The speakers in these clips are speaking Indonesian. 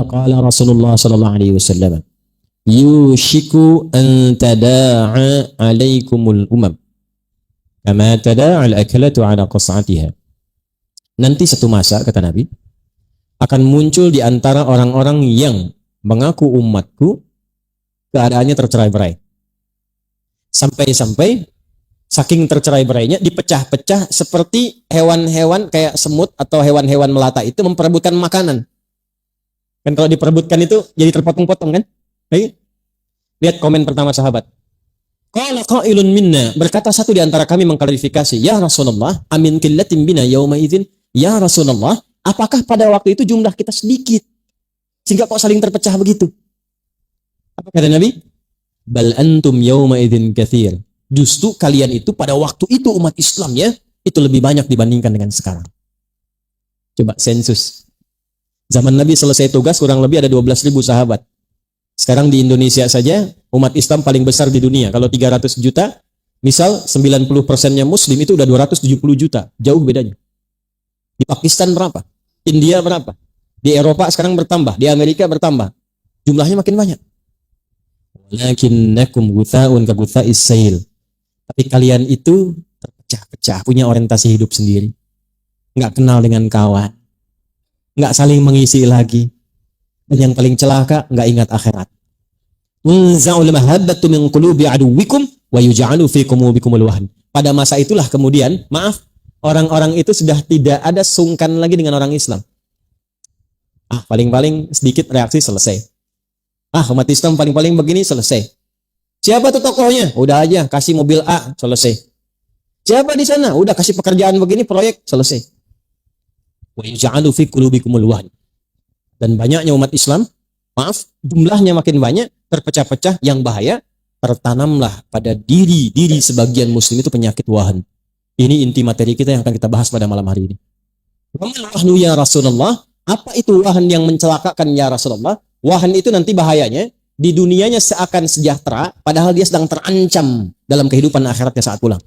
qala Rasulullah sallallahu alaihi wasallam, yushiku an tada'a alaikumul umam kama tada'al akalatu ala qas'atiha. Nanti satu masa, kata Nabi, akan muncul di antara orang-orang yang mengaku umatku keadaannya tercerai-berai. Sampai-sampai saking tercerai-berainya dipecah-pecah seperti hewan-hewan kayak semut atau hewan-hewan melata itu memperebutkan makanan. Kan kalau diperebutkan itu jadi terpotong-potong kan? Lihat komen pertama sahabat. Qala qailun minna, berkata satu di antara kami mengklarifikasi, ya Rasulullah, amin qillatin bina yauma idzin. Ya Rasulullah, apakah pada waktu itu jumlah kita sedikit sehingga kok saling terpecah begitu? Apa kata Nabi? Bal antum yauma idzin katsir. Justru kalian itu pada waktu itu umat Islam ya, itu lebih banyak dibandingkan dengan sekarang. Coba sensus. Zaman Nabi selesai tugas kurang lebih ada 12.000 sahabat. Sekarang di Indonesia saja umat Islam paling besar di dunia. Kalau 300 juta, misal 90%-nya muslim itu udah 270 juta. Jauh bedanya. Di Pakistan berapa? India berapa? Di Eropa sekarang bertambah, di Amerika bertambah. Jumlahnya makin banyak. Walakinnakum gutha'un ka gutha'is sail. Tapi kalian itu terpecah-pecah, punya orientasi hidup sendiri. Nggak kenal dengan kawan. Nggak saling mengisi lagi. Dan yang paling celaka, nggak ingat akhirat. Unza'ul mahabbatu min qulubi aduwikum wa yuj'alu fi qulubikumul wahn. Pada masa itulah kemudian, maaf, orang-orang itu sudah tidak ada sungkan lagi dengan orang Islam. Paling-paling sedikit reaksi selesai. Umat Islam paling-paling begini selesai. Siapa tuh tokohnya? Udah aja, kasih mobil A, selesai. Siapa di sana? Udah kasih pekerjaan begini, proyek, selesai. Wa yuj'alu fi qulubikumul wahn. Dan banyaknya umat Islam, maaf, jumlahnya makin banyak, terpecah-pecah, yang bahaya, tertanamlah pada diri sebagian muslim itu penyakit wahan. Ini inti materi kita yang akan kita bahas pada malam hari ini. Wahnu ya Rasulullah, apa itu wahan yang mencelakakan ya Rasulullah? Wahan itu nanti bahayanya, di dunianya seakan sejahtera, padahal dia sedang terancam dalam kehidupan akhiratnya saat pulang.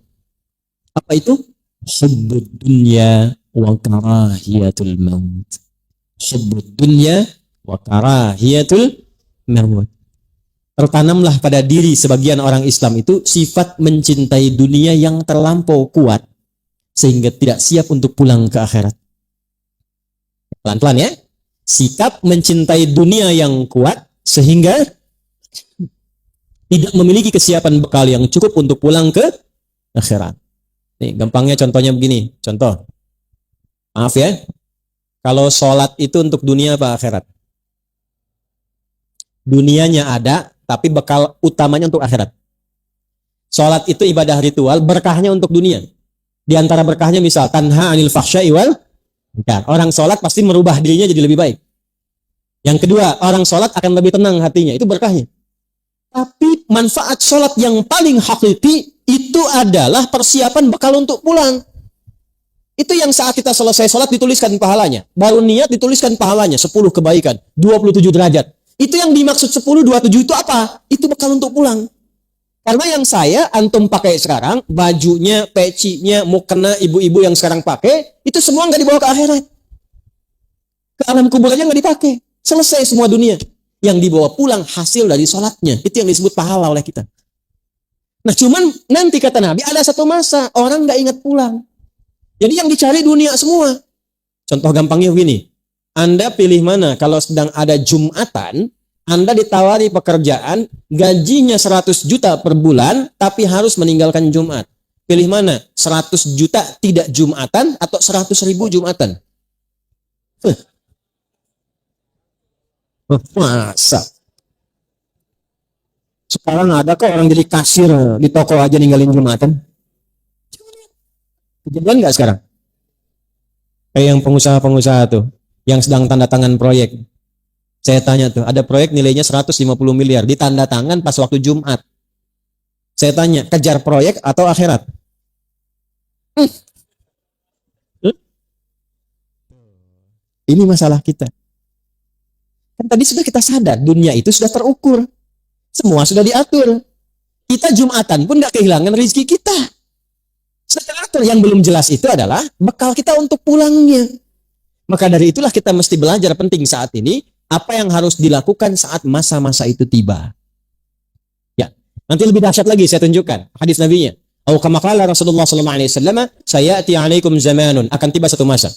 Apa itu? Hubbud dunya wa karahiyatul maut. Hubbud dunya wa karahiyatul maut. Tertanamlah pada diri sebagian orang Islam itu sifat mencintai dunia yang terlampau kuat sehingga tidak siap untuk pulang ke akhirat. Pelan-pelan ya. Sikap mencintai dunia yang kuat sehingga tidak memiliki kesiapan bekal yang cukup untuk pulang ke akhirat. Nih, gampangnya contohnya begini. Contoh. Maaf ya. Kalau sholat itu untuk dunia apa akhirat? Dunianya ada, tapi bekal utamanya untuk akhirat. Sholat itu ibadah ritual, berkahnya untuk dunia. Di antara berkahnya misal, tanha anil fahsya'i wal munkar. Orang sholat pasti merubah dirinya jadi lebih baik. Yang kedua, orang sholat akan lebih tenang hatinya. Itu berkahnya. Tapi manfaat sholat yang paling hakiki itu adalah persiapan bekal untuk pulang. Itu yang saat kita selesai sholat dituliskan pahalanya. Baru niat dituliskan pahalanya. 10 kebaikan, 27 derajat. Itu yang dimaksud 10, 27 itu apa? Itu bekal untuk pulang. Karena yang antum pakai sekarang, bajunya, pecinya, mukena ibu-ibu yang sekarang pakai, itu semua nggak dibawa ke akhirat. Ke alam kubur aja nggak dipakai. Selesai semua dunia. Yang dibawa pulang hasil dari sholatnya. Itu yang disebut pahala oleh kita. Nah cuman nanti kata Nabi ada satu masa orang nggak ingat pulang. Jadi yang dicari dunia semua. Contoh gampangnya begini. Anda pilih mana kalau sedang ada Jumatan, Anda ditawari pekerjaan, gajinya 100 juta per bulan, tapi harus meninggalkan Jumat. Pilih mana? 100 juta tidak Jumatan atau 100.000 Jumatan? Masa? Sekarang ada kok orang jadi kasir di toko aja ninggalin Jumatan? Kejadian nggak sekarang? Kayak yang pengusaha-pengusaha tuh, yang sedang tanda tangan proyek. Saya tanya tuh, ada proyek nilainya 150 miliar, ditanda tangan pas waktu Jumat. Saya tanya, kejar proyek atau akhirat? Ini masalah kita. Kan tadi sudah kita sadar, dunia itu sudah terukur. Semua sudah diatur. Kita Jumatan pun nggak kehilangan rezeki kita. Sudah teratur. Yang belum jelas itu adalah bekal kita untuk pulangnya. Maka dari itulah kita mesti belajar penting saat ini. Apa yang harus dilakukan saat masa-masa itu tiba? Ya, nanti lebih dahsyat lagi saya tunjukkan hadis nabinya. Atau kama qala Rasulullah sallallahu alaihi wasallam, sayati alaikum zamanun, akan tiba satu masa.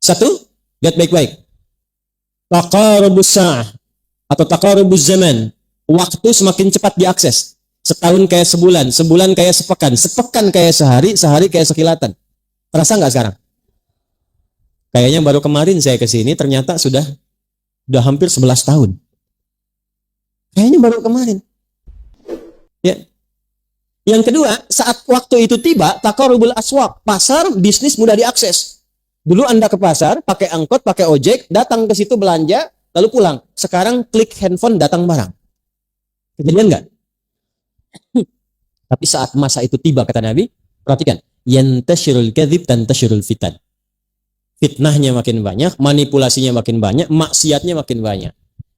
Satu, lihat baik-baik. Taqarubus sa'ah atau taqarubuz zaman. Waktu semakin cepat diakses. Setahun kayak sebulan, sebulan kayak sepekan, sepekan kayak sehari, sehari kayak sekilatan. Terasa nggak sekarang? Kayaknya baru kemarin saya ke sini, ternyata sudah hampir 11 tahun. Kayaknya baru kemarin. Ya. Yang kedua, saat waktu itu tiba, taqarubul aswaq, pasar, bisnis mudah diakses. Dulu Anda ke pasar, pakai angkot, pakai ojek, datang ke situ belanja, lalu pulang. Sekarang klik handphone, datang barang. Kejadian nggak? Tapi saat masa itu tiba, kata Nabi, perhatikan, yantashirul kadzib tantashirul fitan. Fitnahnya makin banyak, manipulasinya makin banyak, maksiatnya makin banyak.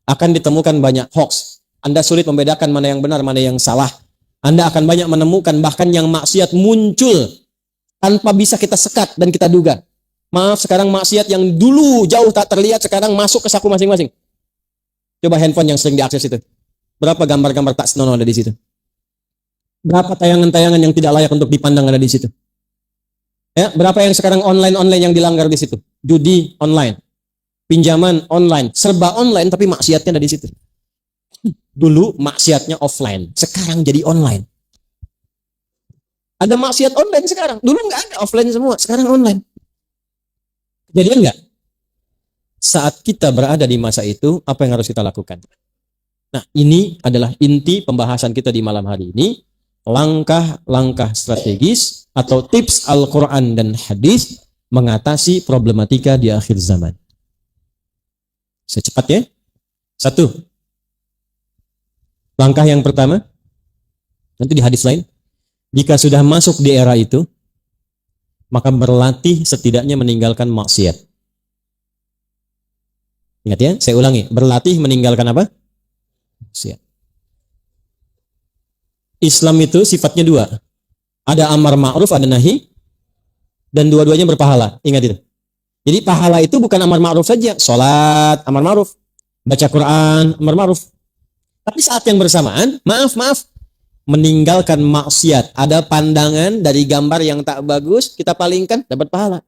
Akan ditemukan banyak hoax. Anda sulit membedakan mana yang benar, mana yang salah. Anda akan banyak menemukan bahkan yang maksiat muncul tanpa bisa kita sekat dan kita duga. Maaf, sekarang maksiat yang dulu jauh tak terlihat sekarang masuk ke saku masing-masing. Coba handphone yang sering diakses itu. Berapa gambar-gambar tak senonoh ada di situ? Berapa tayangan-tayangan yang tidak layak untuk dipandang ada di situ? Ya, berapa yang sekarang online-online yang dilanggar di situ? Judi online, pinjaman online, serba online tapi maksiatnya ada di situ. Dulu maksiatnya offline, sekarang jadi online. Ada maksiat online sekarang. Dulu nggak ada, offline semua, sekarang online. Kejadian nggak? Saat kita berada di masa itu, apa yang harus kita lakukan? Nah, ini adalah inti pembahasan kita di malam hari ini. Langkah-langkah strategis atau tips Al-Quran dan hadis mengatasi problematika di akhir zaman. Secepatnya. Satu. Langkah yang pertama, nanti di hadis lain, jika sudah masuk di era itu, maka berlatih setidaknya meninggalkan maksiat. Ingat ya, saya ulangi, berlatih meninggalkan apa? Maksiat. Islam itu sifatnya dua. Ada amar ma'ruf, ada nahi, dan dua-duanya berpahala. Ingat itu. Jadi pahala itu bukan amar ma'ruf saja, sholat, amar ma'ruf, baca Quran, amar ma'ruf. Tapi saat yang bersamaan, maaf, meninggalkan maksiat. Ada pandangan dari gambar yang tak bagus, kita palingkan, dapat pahala.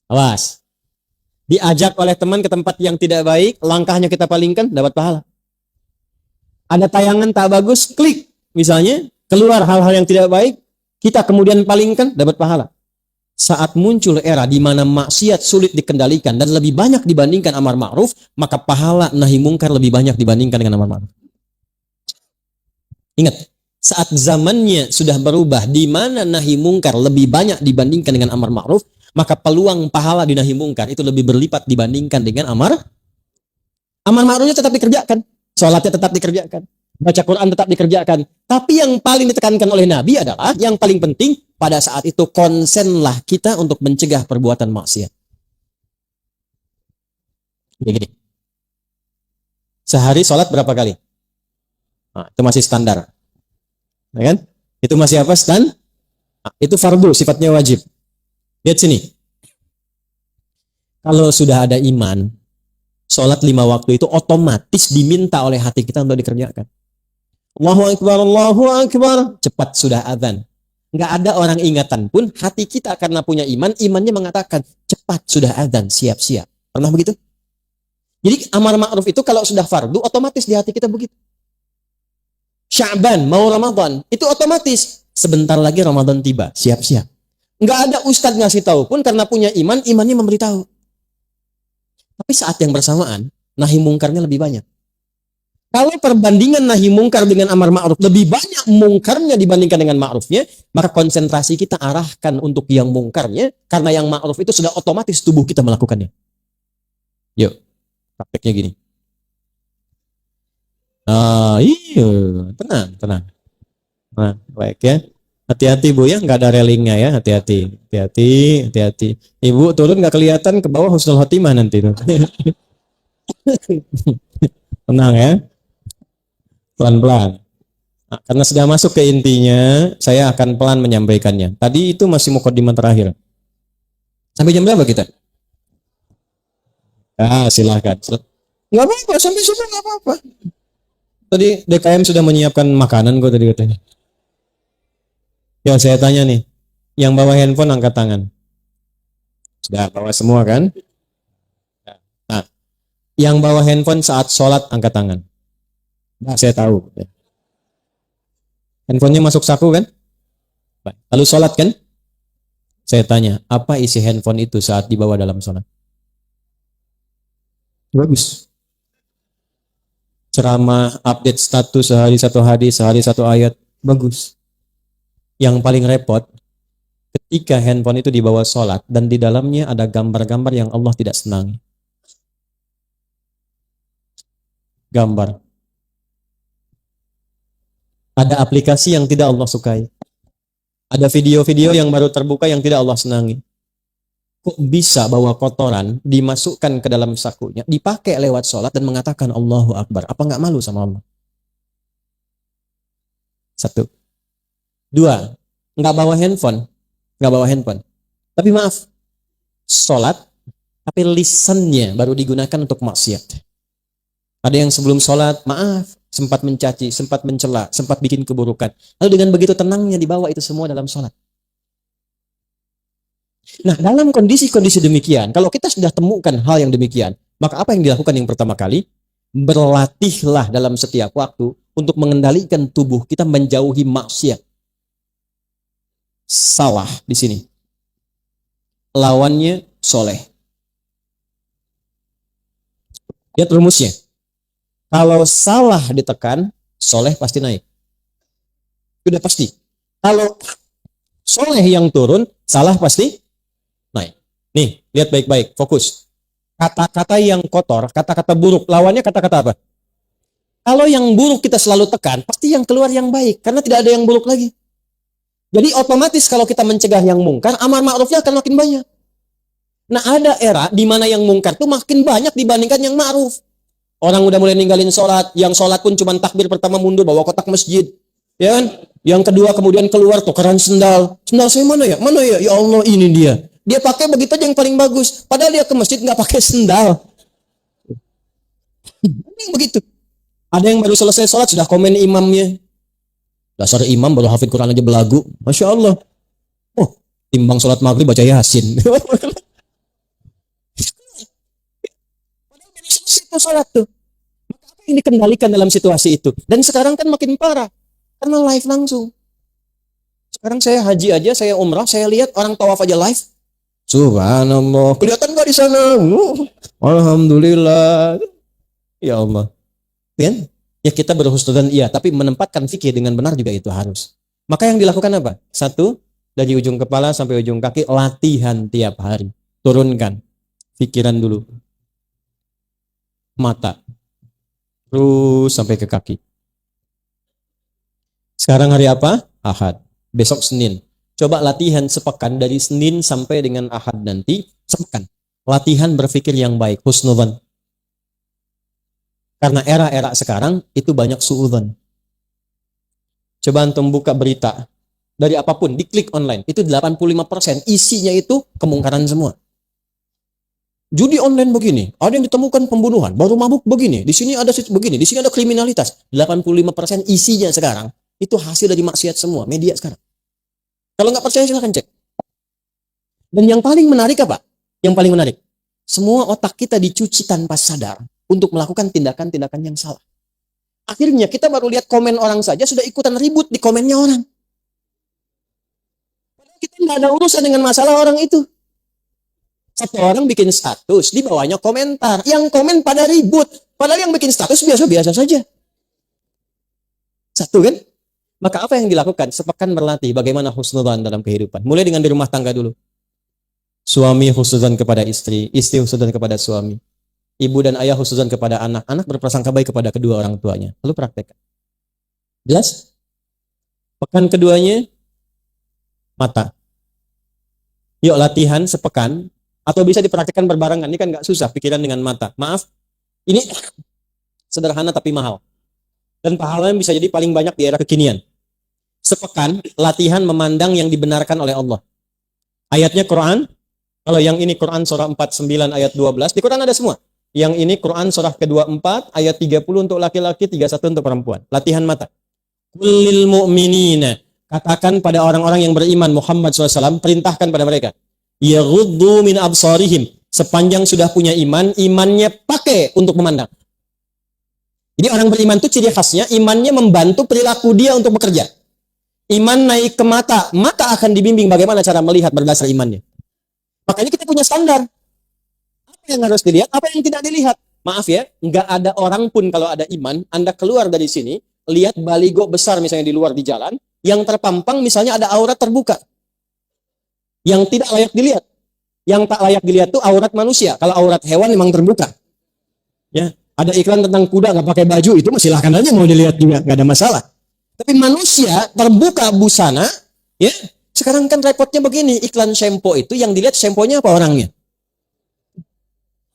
Awas. Diajak oleh teman ke tempat yang tidak baik, langkahnya kita palingkan, dapat pahala. Ada tayangan tak bagus, klik. Misalnya, keluar hal-hal yang tidak baik, kita kemudian palingkan, dapat pahala. Saat muncul era di mana maksiat sulit dikendalikan dan lebih banyak dibandingkan amar ma'ruf, maka pahala nahi mungkar lebih banyak dibandingkan dengan amar ma'ruf. Ingat, saat zamannya sudah berubah di mana nahi mungkar lebih banyak dibandingkan dengan amar ma'ruf, maka peluang pahala di nahi mungkar itu lebih berlipat dibandingkan dengan amar ma'rufnya tetap dikerjakan, sholatnya tetap dikerjakan, baca Quran tetap dikerjakan. Tapi yang paling ditekankan oleh Nabi adalah yang paling penting pada saat itu konsenlah kita untuk mencegah perbuatan maksiat. Begini. Sehari sholat berapa kali? Nah, itu masih standar. Ya kan? Itu masih apa? Itu fardu, sifatnya wajib. Lihat sini. Kalau sudah ada iman, sholat 5 waktu itu otomatis diminta oleh hati kita untuk dikerjakan. Allahu Akbar, Allahu Akbar. Cepat sudah azan. Nggak ada orang ingatan pun, hati kita karena punya iman, imannya mengatakan, cepat sudah azan, siap-siap. Pernah begitu? Jadi amar ma'ruf itu kalau sudah fardu, otomatis di hati kita begitu. Sya'ban, mau Ramadan, itu otomatis. Sebentar lagi Ramadan tiba, siap-siap. Nggak ada ustadz ngasih tahu pun, karena punya iman, imannya memberitahu. Tapi saat yang bersamaan, nahi mungkarnya lebih banyak. Kalau perbandingan nahi mungkar dengan amar ma'ruf lebih banyak mungkarnya dibandingkan dengan ma'rufnya, maka konsentrasi kita arahkan untuk yang mungkarnya, karena yang ma'ruf itu sudah otomatis tubuh kita melakukannya. Yuk, prakteknya gini. Iya, tenang. Nah, baik ya. Hati-hati Bu ya, nggak ada railingnya ya, hati-hati. Ibu turun nggak kelihatan ke bawah husnul khotimah nanti. Tenang ya. Pelan-pelan. Nah, karena sudah masuk ke intinya, saya akan pelan menyampaikannya. Tadi itu masih mukadimah terakhir. Sampai jam berapa kita? Silahkan. Nggak apa-apa, sampai subuh nggak apa-apa. Tadi DKM sudah menyiapkan makanan kok tadi katanya. Ya saya tanya nih, yang bawa handphone angkat tangan. Sudah bawa semua kan? Nah, yang bawa handphone saat sholat angkat tangan. Nah, saya tahu. Handphonenya masuk saku kan? Lalu sholat kan? Saya tanya, apa isi handphone itu saat dibawa dalam sholat? Bagus. Ceramah, update status sehari satu hadis, sehari satu ayat. Bagus. Yang paling repot, ketika handphone itu dibawa sholat dan di dalamnya ada gambar-gambar yang Allah tidak senangi. Gambar. Ada aplikasi yang tidak Allah sukai. Ada video-video yang baru terbuka yang tidak Allah senangi. Kok bisa bawa kotoran, dimasukkan ke dalam sakunya, dipakai lewat sholat dan mengatakan Allahu Akbar. Apa nggak malu sama Allah? Satu. Dua, nggak bawa handphone. Nggak bawa handphone. Tapi maaf, sholat, tapi lisannya baru digunakan untuk maksiat. Ada yang sebelum sholat, maaf, sempat mencaci, sempat mencela, sempat bikin keburukan. Lalu dengan begitu tenangnya dibawa itu semua dalam sholat. Nah, dalam kondisi-kondisi demikian, kalau kita sudah temukan hal yang demikian, maka apa yang dilakukan yang pertama kali? Berlatihlah dalam setiap waktu untuk mengendalikan tubuh kita menjauhi maksiat. Salah di sini. Lawannya soleh. Lihat rumusnya. Kalau salah ditekan, soleh pasti naik. Sudah pasti. Kalau soleh yang turun, salah pasti naik. Nih, lihat baik-baik, fokus. Kata-kata yang kotor, kata-kata buruk, lawannya kata-kata apa? Kalau yang buruk kita selalu tekan, pasti yang keluar yang baik, karena tidak ada yang buruk lagi. Jadi otomatis kalau kita mencegah yang mungkar, amar ma'rufnya akan makin banyak. Nah, ada era di mana yang mungkar itu makin banyak dibandingkan yang ma'ruf. Orang udah mulai ninggalin sholat, yang sholat pun cuma takbir pertama mundur bawa kotak masjid, ya kan? Yang kedua kemudian keluar tukeran sendal. Sendal saya mana ya? Mana ya? Ya Allah, ini dia. Dia pakai begitu aja yang paling bagus. Padahal dia ke masjid nggak pakai sendal. Begitu. Ada yang baru selesai sholat sudah komen imamnya. Dasar imam baru hafid Quran aja belagu. Masya Allah. Oh, timbang sholat maghrib baca Yasin. Sholat tuh. Maka apa yang dikendalikan dalam situasi itu? Dan sekarang kan makin parah. Karena live langsung. Sekarang saya haji aja, saya umrah, saya lihat orang tawaf aja live. Subhanallah. Kelihatan nggak di sana? Alhamdulillah. Ya Allah. Kan? Ya kita berhusnudzon iya, tapi menempatkan fikih dengan benar juga itu harus. Maka yang dilakukan apa? Satu, dari ujung kepala sampai ujung kaki, latihan tiap hari. Turunkan. Pikiran dulu. Mata. Terus sampai ke kaki. Sekarang hari apa? Ahad. Besok Senin. Coba latihan sepekan dari Senin sampai dengan Ahad nanti. Sepekan. Latihan berpikir yang baik. Husnudzon. Karena era-era sekarang itu banyak suudzon. Coba antum buka berita. Dari apapun, diklik online. Itu 85% isinya itu kemungkaran semua. Judi online begini, ada yang ditemukan pembunuhan, baru mabuk begini, di sini ada begini, di sini ada kriminalitas. 85% isinya sekarang itu hasil dari maksiat semua, media sekarang. Kalau nggak percaya silahkan cek. Dan yang paling menarik apa? Yang paling menarik, semua otak kita dicuci tanpa sadar untuk melakukan tindakan-tindakan yang salah. Akhirnya kita baru lihat komen orang saja sudah ikutan ribut di komennya orang. Padahal kita nggak ada urusan dengan masalah orang itu. Satu orang bikin status, di bawahnya komentar. Yang komen pada ribut. Padahal yang bikin status biasa-biasa saja. Satu kan? Maka apa yang dilakukan? Sepekan berlatih bagaimana husnudzon dalam kehidupan. Mulai dengan di rumah tangga dulu. Suami husnudzon kepada istri, istri husnudzon kepada suami. Ibu dan ayah husnudzon kepada anak, anak berprasangka baik kepada kedua orang tuanya. Lalu praktekkan. Jelas? Pekan keduanya, mata. Yuk latihan sepekan. Atau bisa dipraktikkan berbarengan. Ini kan nggak susah, pikiran dengan mata. Maaf, ini sederhana tapi mahal. Dan pahalanya bisa jadi paling banyak di era kekinian. Sepekan, latihan memandang yang dibenarkan oleh Allah. Ayatnya Quran, Kalau yang ini Quran surah 49 ayat 12, di Quran ada semua. Yang ini Quran surah ke-24 ayat 30 untuk laki-laki, 31 untuk perempuan. Latihan mata. Kulil mu'minina. Katakan pada orang-orang yang beriman Muhammad SAW, perintahkan pada mereka. Yaghuddu min absarihim. Sepanjang sudah punya iman, imannya pakai untuk memandang. Jadi orang beriman itu ciri khasnya, imannya membantu perilaku dia untuk bekerja. Iman naik ke mata, mata akan dibimbing bagaimana cara melihat berdasar imannya. Makanya kita punya standar. Apa yang harus dilihat, apa yang tidak dilihat. Maaf ya, nggak ada orang pun kalau ada iman, Anda keluar dari sini, lihat baligo besar misalnya di luar di jalan, yang terpampang misalnya ada aurat terbuka. Yang tidak layak dilihat. Yang tak layak dilihat itu aurat manusia. Kalau aurat hewan memang terbuka. Ya, ada iklan tentang kuda nggak pakai baju, itu silahkan aja mau dilihat juga, nggak ada masalah. Tapi manusia terbuka busana, ya. Sekarang kan repotnya begini, iklan shampoo itu yang dilihat shampoo-nya apa orangnya?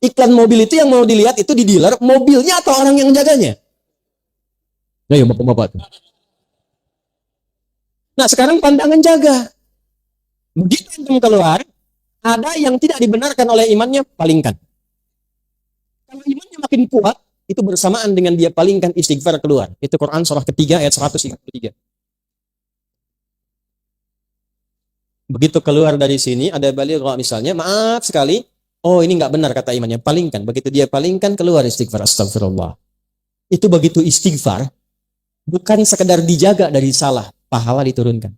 Iklan mobil itu yang mau dilihat itu di dealer, mobilnya atau orang yang jaganya? Ayo bapak-bapak. Nah sekarang pandangan jaga. Begitu antum keluar, ada yang tidak dibenarkan oleh imannya, palingkan. Kalau imannya makin kuat, itu bersamaan dengan dia palingkan istighfar keluar. Itu Quran surah ketiga ayat 133. Begitu keluar dari sini, ada balighah misalnya, maaf sekali, oh ini nggak benar kata imannya, palingkan. Begitu dia palingkan, keluar istighfar, astagfirullah. Itu begitu istighfar, bukan sekedar dijaga dari salah, pahala diturunkan.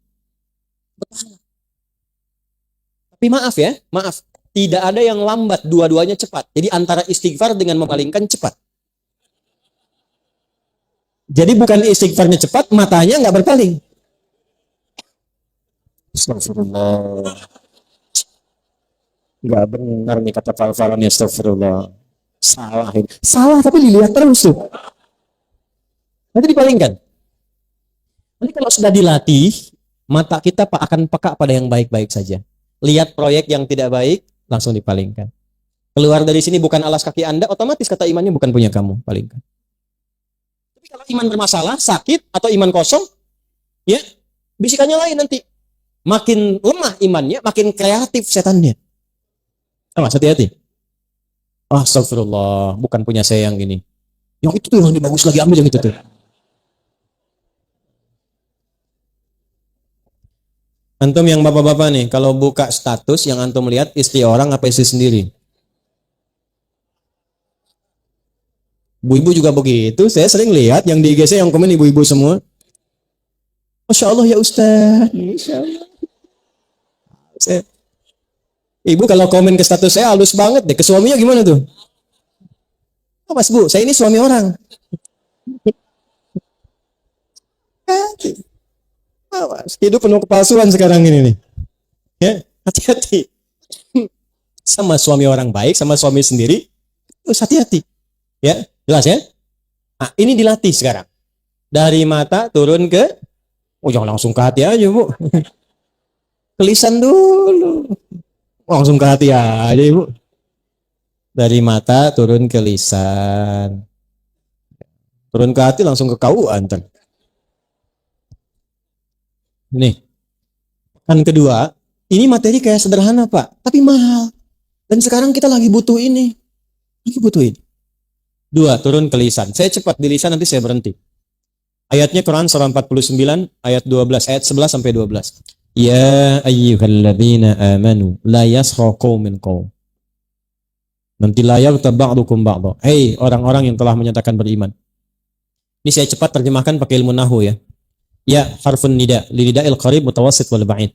Tapi maaf ya, maaf. Tidak ada yang lambat, dua-duanya cepat. Jadi antara istighfar dengan memalingkan cepat. Jadi bukan istighfarnya cepat, matanya nggak berpaling. Astagfirullah. Nggak benar nih kata Fal-Falan, astagfirullah. Salah ini. Salah tapi dilihat terus tuh. Nanti dipalingkan. Nanti kalau sudah dilatih, mata kita akan peka pada yang baik-baik saja. Lihat proyek yang tidak baik, langsung dipalingkan. Keluar dari sini bukan alas kaki Anda, otomatis kata imannya bukan punya kamu, palingkan. Tapi kalau iman bermasalah, sakit, atau iman kosong, ya, bisikannya lain nanti. Makin lemah imannya, makin kreatif setannya. Awas, hati-hati. Astagfirullah, bukan punya saya yang ini. Yang itu tuh yang bagus lagi, ambil yang itu tuh. Antum yang bapak-bapak nih, kalau buka status yang antum lihat istri orang apa istri sendiri? Ibu-ibu juga begitu, saya sering lihat yang di IG saya yang komen ibu-ibu semua. Masya Allah ya Ustaz. Masya Allah. Ibu kalau komen ke status saya halus banget deh, ke suaminya gimana tuh? Oh, Mas Bu, saya ini suami orang. Hidup penuh kepalsuan sekarang ini nih. Ya, hati-hati. Sama suami orang baik, sama suami sendiri, terus hati-hati. Ya, jelas ya? Nah, ini dilatih sekarang. Dari mata turun ke, oh jangan langsung ke hati aja Bu. Ke lisan dulu. Langsung ke hati aja Ibu. Dari mata turun ke lisan. Turun ke hati langsung ke KUA antar. Nih, kan kedua, ini materi kayak sederhana Pak, tapi mahal. Dan sekarang kita lagi butuh ini. Lagi butuh ini. Dua, turun ke lisan. Saya cepat di lisan, nanti saya berhenti. Ayatnya Quran surah 49, ayat 12, ayat 11 sampai 12. Ya ayyuhalladzina amanu, la yaskhar qaumin qaum. Nanti la yaghtab ba'dukum ba'dha. Hei orang-orang yang telah menyatakan beriman. Ini saya cepat terjemahkan pakai ilmu nahwu ya. Ya harfun nida, lida'il qarib mutawassit wal ba'id.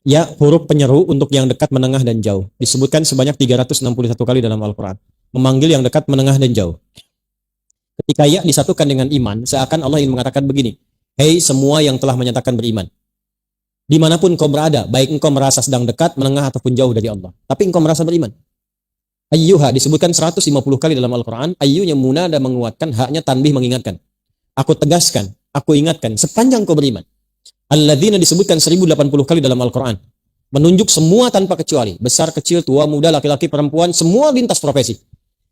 Ya huruf penyeru untuk yang dekat, menengah dan jauh. Disebutkan sebanyak 361 kali dalam Al-Qur'an. Memanggil yang dekat, menengah dan jauh. Ketika ya disatukan dengan iman, seakan Allah ingin mengatakan begini. Hei semua yang telah menyatakan beriman. Dimanapun kau berada, baik engkau merasa sedang dekat, menengah ataupun jauh dari Allah. Tapi engkau merasa beriman. Ayyuha disebutkan 150 kali dalam Al-Quran. Ayyunya munada menguatkan, haknya tanbih mengingatkan. Aku tegaskan, aku ingatkan, sepanjang kau beriman. Alladzina disebutkan 1080 kali dalam Al-Quran. Menunjuk semua tanpa kecuali. Besar, kecil, tua, muda, laki-laki, perempuan, semua lintas profesi.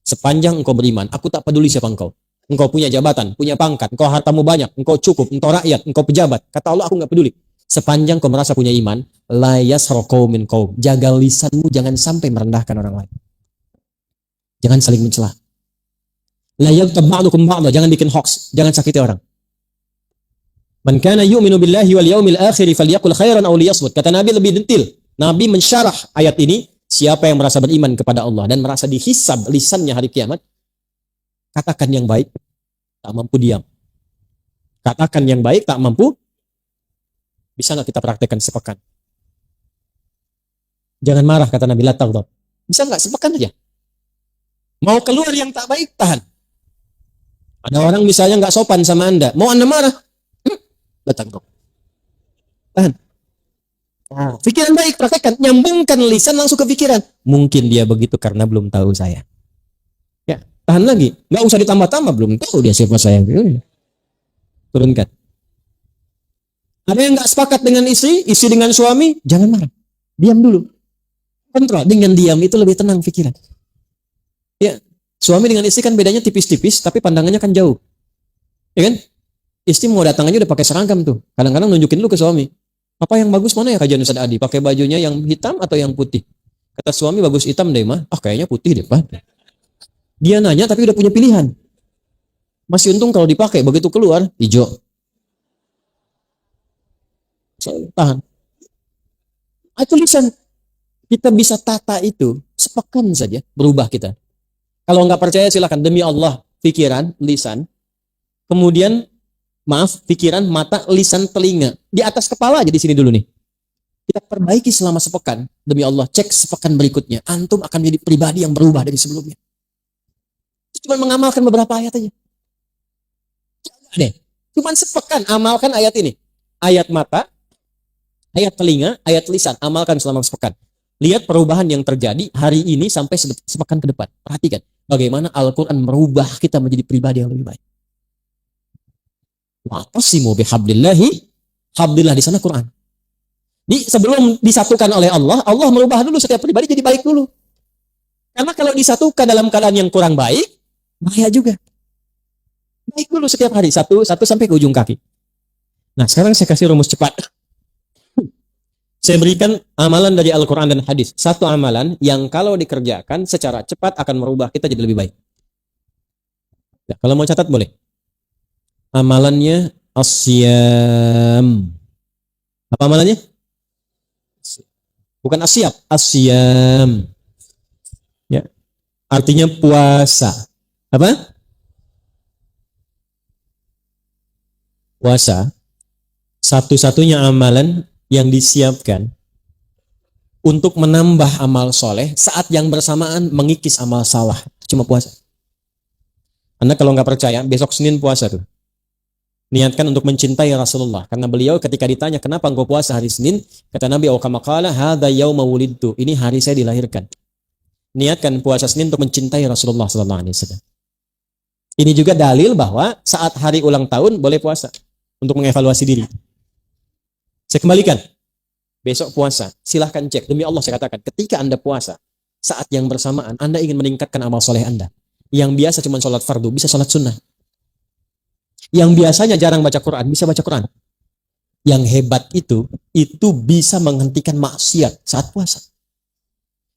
Sepanjang engkau beriman, aku tak peduli siapa engkau. Engkau punya jabatan, punya pangkat, engkau hartamu banyak, engkau cukup, engkau rakyat, engkau pejabat. Kata Allah, aku nggak peduli. Sepanjang kau merasa punya iman, la yasra qaumin qaum. Jaga lisanmu jangan sampai merendahkan orang lain. Jangan saling mencela. La yaghtab ba'dukum ba'dha, jangan bikin hoax, jangan sakiti orang. Man kana yu'minu billahi wal yawmil akhir falyaqul khairan aw liyasmut. Kata Nabi lebih detail. Nabi mensyarah ayat ini, siapa yang merasa beriman kepada Allah dan merasa dihisab lisannya hari kiamat, katakan yang baik, tak mampu diam. Katakan yang baik, tak mampu. Bisa nggak kita praktekkan sepekan? Jangan marah, kata Nabi, la taghdab. Bisa nggak sepekan aja? Mau keluar yang tak baik, tahan. Ada orang misalnya nggak sopan sama Anda, mau Anda marah, la taghdab. Tahan. Nah, pikiran baik, praktekkan. Nyambungkan lisan langsung ke pikiran. Mungkin dia begitu karena belum tahu saya. Ya, tahan lagi. Nggak usah ditambah-tambah, belum tahu dia siapa saya. Turunkan. Ada yang nggak sepakat dengan istri dengan suami, jangan marah. Diam dulu. Kontrol. Dengan diam itu lebih tenang pikiran. Ya, suami dengan istri kan bedanya tipis-tipis, tapi pandangannya kan jauh. Ya kan? Istri mau datang aja udah pakai seragam tuh. Kadang-kadang nunjukin lu ke suami. Apa yang bagus mana ya kajian Ustaz Adi? Pakai bajunya yang hitam atau yang putih? Kata suami bagus hitam deh mah. Kayaknya putih deh Pak. Dia nanya tapi udah punya pilihan. Masih untung kalau dipakai, begitu keluar hijau. Tahan. Itu lisan. Kita bisa tata itu sepekan saja berubah kita. Kalau nggak percaya silakan, demi Allah, pikiran, lisan, kemudian pikiran, mata, lisan, telinga, di atas kepala aja di sini dulu nih. Kita perbaiki selama sepekan, demi Allah, cek sepekan berikutnya, antum akan menjadi pribadi yang berubah dari sebelumnya. Cuma mengamalkan beberapa ayat aja. Deh, cuma sepekan amalkan ayat ini, ayat mata, ayat telinga, ayat lisan, amalkan selama sepekan. Lihat perubahan yang terjadi hari ini sampai sepekan ke depan. Perhatikan bagaimana Al-Quran merubah kita menjadi pribadi yang lebih baik. Wa'tasimu bihablillahi, hablillah di sana Quran. Sebelum disatukan oleh Allah, Allah merubah dulu setiap pribadi jadi baik dulu. Karena kalau disatukan dalam keadaan yang kurang baik, bahaya juga. Baik dulu setiap hari, satu sampai ke ujung kaki. Nah, sekarang saya kasih rumus cepat. Saya berikan amalan dari Al-Quran dan hadis. Satu amalan yang kalau dikerjakan secara cepat akan merubah kita jadi lebih baik. Ya, kalau mau catat boleh. Amalannya asyam. Apa amalannya? Bukan asyap, asyam. Ya. Artinya puasa. Apa? Puasa. Satu-satunya amalan yang disiapkan untuk menambah amal soleh saat yang bersamaan mengikis amal salah. Cuma puasa. Anda kalau nggak percaya, besok Senin puasa tuh. Niatkan untuk mencintai Rasulullah. Karena beliau ketika ditanya, kenapa engkau puasa hari Senin? Kata Nabi, kama qala hadza yauma wulidtu. Ini hari saya dilahirkan. Niatkan puasa Senin untuk mencintai Rasulullah sallallahu alaihi wasallam. Ini juga dalil bahwa saat hari ulang tahun boleh puasa untuk mengevaluasi diri. Saya kembalikan. Besok puasa. Silahkan cek. Demi Allah saya katakan, ketika Anda puasa, saat yang bersamaan Anda ingin meningkatkan amal soleh Anda. Yang biasa cuma sholat fardu, bisa sholat sunnah. Yang biasanya jarang baca Quran, bisa baca Quran. Yang hebat itu bisa menghentikan maksiat saat puasa.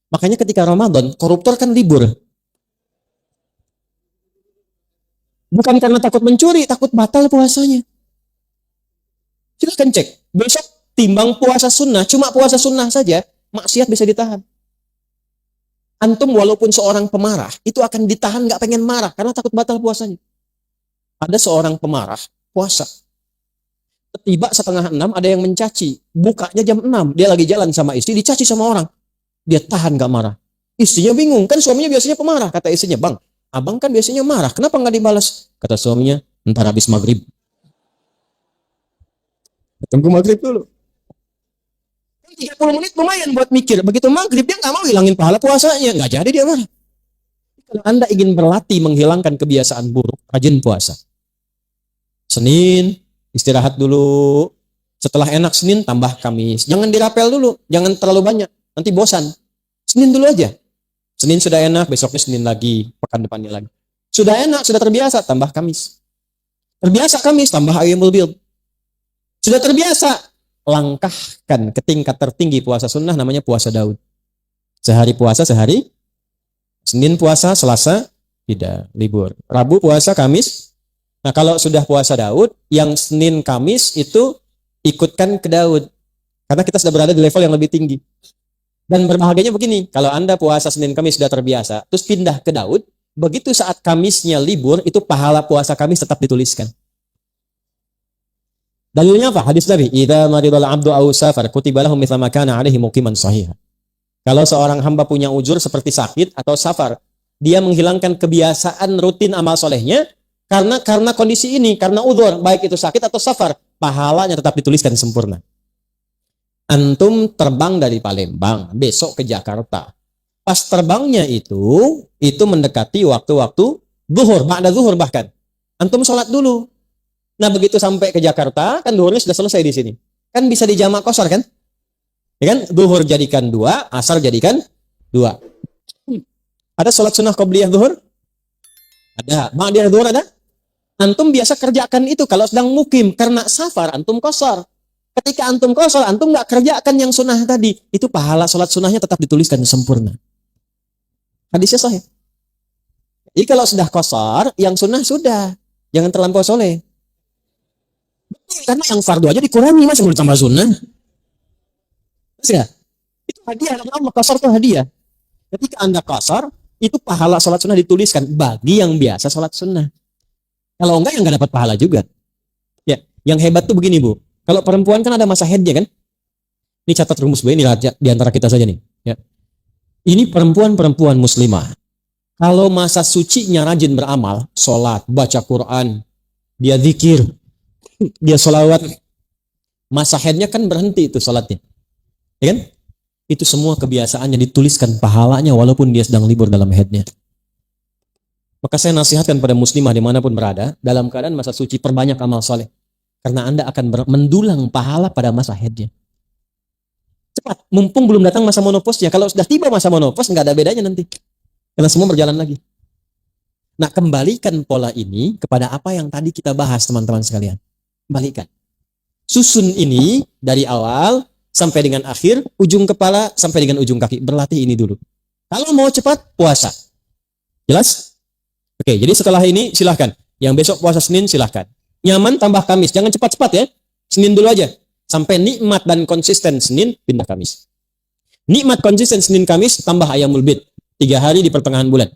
Makanya ketika Ramadan, koruptor kan libur. Bukan karena takut mencuri, takut batal puasanya. Silahkan cek. Besok timbang puasa sunnah, cuma puasa sunnah saja, maksiat bisa ditahan. Antum walaupun seorang pemarah, itu akan ditahan gak pengen marah, karena takut batal puasanya. Ada seorang pemarah, puasa. Tiba 5:30 ada yang mencaci. Bukanya jam 6, dia lagi jalan sama istri, dicaci sama orang. Dia tahan gak marah. Istrinya bingung, kan suaminya biasanya pemarah. Kata istrinya, bang, abang kan biasanya marah, kenapa gak dibalas? Kata suaminya, ntar habis maghrib. Tunggu maghrib dulu. 30 menit lumayan buat mikir. Begitu maghrib dia gak mau hilangin pahala puasanya. Gak jadi dia marah. Kalau Anda ingin berlatih menghilangkan kebiasaan buruk, rajin puasa. Senin, istirahat dulu. Setelah enak Senin, tambah Kamis. Jangan dirapel dulu. Jangan terlalu banyak. Nanti bosan. Senin dulu aja. Senin sudah enak, besoknya Senin lagi. Pekan depannya lagi. Sudah enak, sudah terbiasa, tambah Kamis. Terbiasa Kamis, tambah Ayyamul Bid. Sudah terbiasa langkahkan ke tingkat tertinggi puasa sunnah namanya puasa Daud. Sehari puasa, sehari. Senin puasa, Selasa tidak, libur. Rabu puasa, Kamis. Nah kalau sudah puasa Daud, yang Senin Kamis itu ikutkan ke Daud. Karena kita sudah berada di level yang lebih tinggi. Dan berbahagianya begini, kalau Anda puasa Senin Kamis sudah terbiasa, terus pindah ke Daud, begitu saat Kamisnya libur, itu pahala puasa Kamis tetap dituliskan. Dalilnya apa? Hadis Nabi, "Idza maridal 'abdu aw safar kutiba lahu mithla ma kana 'alaihi muqiman shahih." Kalau seorang hamba punya ujur seperti sakit atau safar, dia menghilangkan kebiasaan rutin amal solehnya karena kondisi ini, karena udzur, baik itu sakit atau safar, pahalanya tetap dituliskan sempurna. Antum terbang dari Palembang, besok ke Jakarta. Pas terbangnya itu mendekati waktu-waktu zuhur, ba'da zuhur bahkan. Antum sholat dulu. Nah begitu sampai ke Jakarta, kan zuhurnya sudah selesai di sini. Kan bisa dijamak qashar kan? Ya kan? Zuhur jadikan 2, asar jadikan 2. Ada sholat sunnah qobliyah zuhur? Ada. Ba'diyah zuhur ada? Antum biasa kerjakan itu kalau sedang mukim. Karena safar, antum qashar. Ketika antum qashar, antum nggak kerjakan yang sunnah tadi. Itu pahala sholat sunnahnya tetap dituliskan sempurna. Hadisnya sahih. Jadi kalau sudah qashar, yang sunnah sudah. Jangan terlampau soleh. Karena yang fardu aja dikurangi, masih mau ditambah sunnah. Ya, itu hadiah dari Allah. Qashar itu hadiah. Ketika Anda qashar, itu pahala sholat sunnah dituliskan bagi yang biasa sholat sunnah. Kalau enggak, yang enggak dapat pahala juga. Ya, yang hebat tuh begini Bu. Kalau perempuan kan ada masa haidnya kan? Ini catat rumus Bu, ini di antara kita saja nih. Ya. Ini perempuan-perempuan muslimah. Kalau masa sucinya rajin beramal, sholat, baca Quran, dia zikir, dia sholawat, masa haidnya kan berhenti itu sholatnya. Ya kan? Itu semua kebiasaannya dituliskan pahalanya walaupun dia sedang libur dalam haidnya. Maka saya nasihatkan pada muslimah dimanapun berada, dalam keadaan masa suci perbanyak amal soleh. Karena Anda akan mendulang pahala pada masa haidnya. Cepat, mumpung belum datang masa monoposnya. Kalau sudah tiba masa monopos, nggak ada bedanya nanti. Karena semua berjalan lagi. Nah, kembalikan pola ini kepada apa yang tadi kita bahas teman-teman sekalian. Kembalikan. Susun ini dari awal sampai dengan akhir, ujung kepala sampai dengan ujung kaki. Berlatih ini dulu. Kalau mau cepat, puasa. Jelas? Oke, jadi setelah ini silahkan. Yang besok puasa Senin silahkan. Nyaman tambah Kamis. Jangan cepat-cepat ya. Senin dulu aja. Sampai nikmat dan konsisten Senin, pindah Kamis. Nikmat konsisten Senin Kamis, tambah ayamul bid. 3 hari di pertengahan bulan.